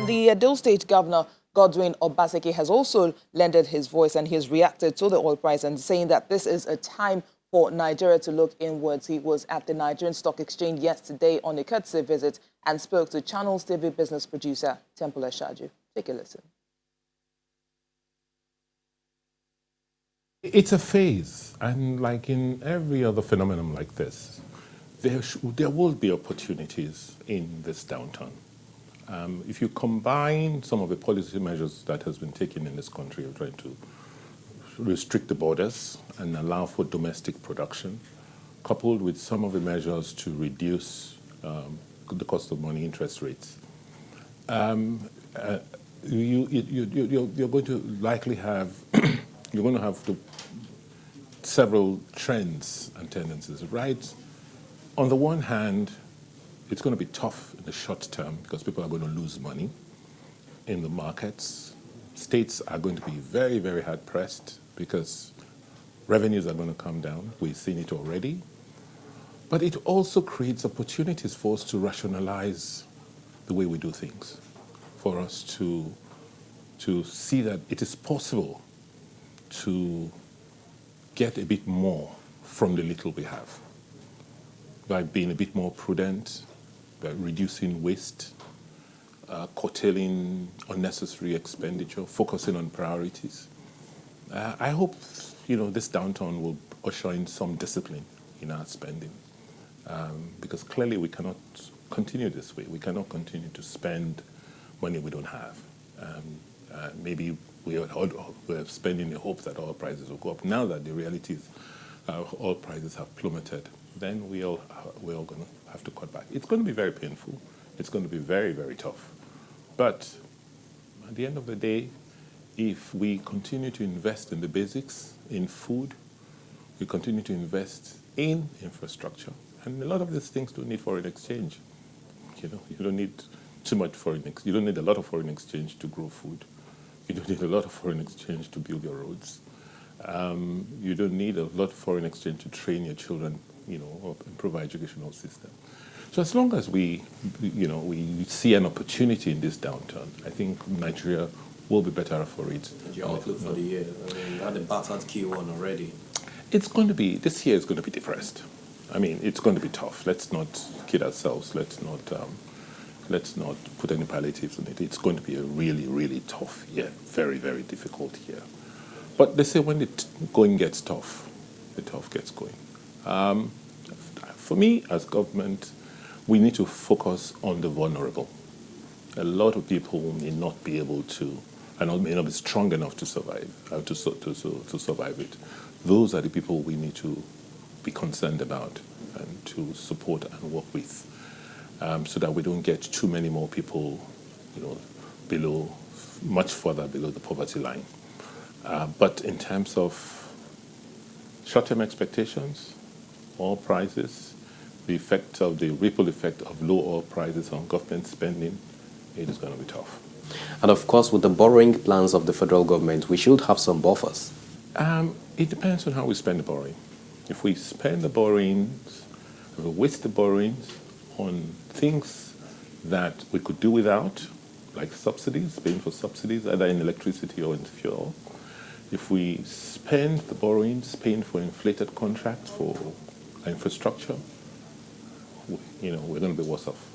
The Edo State Governor, Godwin Obaseki, has also lended his voice, and he has reacted to the oil price and saying that this is a time for Nigeria to look inwards. He was at the Nigerian Stock Exchange yesterday on a courtesy visit and spoke to Channels TV business producer Temple Shaju. Take a listen. It's a phase, and like in every other phenomenon like this, there will be opportunities in this downturn. If you combine some of the policy measures that has been taken in this country of trying to restrict the borders and allow for domestic production, coupled with some of the measures to reduce the cost of money, interest rates, you're going to likely have you're going to have several trends and tendencies, right? On the one hand, it's going to be tough in the short term because people are going to lose money in the markets. States are going to be very, very hard pressed because revenues are going to come down. We've seen it already. But it also creates opportunities for us to rationalize the way we do things, for us to see that it is possible to get a bit more from the little we have by being a bit more prudent, by reducing waste, curtailing unnecessary expenditure, focusing on priorities. I hope this downturn will usher in some discipline in our spending, because clearly we cannot continue this way. We cannot continue to spend money we don't have. Maybe we're spending the hope that oil prices will go up. Now that the reality is oil prices have plummeted, then we're all going to have to cut back. It's going to be very painful. It's going to be very, very tough. But at the end of the day, if we continue to invest in the basics, in food, we continue to invest in infrastructure, and a lot of these things don't need foreign exchange. You don't need too much you don't need a lot of foreign exchange to grow food. You don't need a lot of foreign exchange to build your roads. You don't need a lot of foreign exchange to train your children, or improve our educational system. So as long as we see an opportunity in this downturn, I think Nigeria will be better for it. And your outlook for the year? I mean, you had a battered Q1 already. This year is going to be depressed. I mean, it's going to be tough. Let's not kid ourselves. Let's not put any palliatives on it. It's going to be a really, really tough year. Very, very difficult year. But they say when the going gets tough, the tough gets going. For me, as government, we need to focus on the vulnerable. A lot of people may not be able to, and may not be strong enough to survive, to survive it. Those are the people we need to be concerned about and to support and work with, so that we don't get too many more people, much further below the poverty line. But in terms of short-term expectations, oil prices, the ripple effect of low oil prices on government spending, it is going to be tough. And of course, with the borrowing plans of the federal government, we should have some buffers. It depends on how we spend the borrowing. If we spend the borrowings, if we waste the borrowings on things that we could do without, like subsidies, paying for subsidies, either in electricity or in fuel, if we spend the borrowings paying for inflated contracts for infrastructure, we're going to be worse off.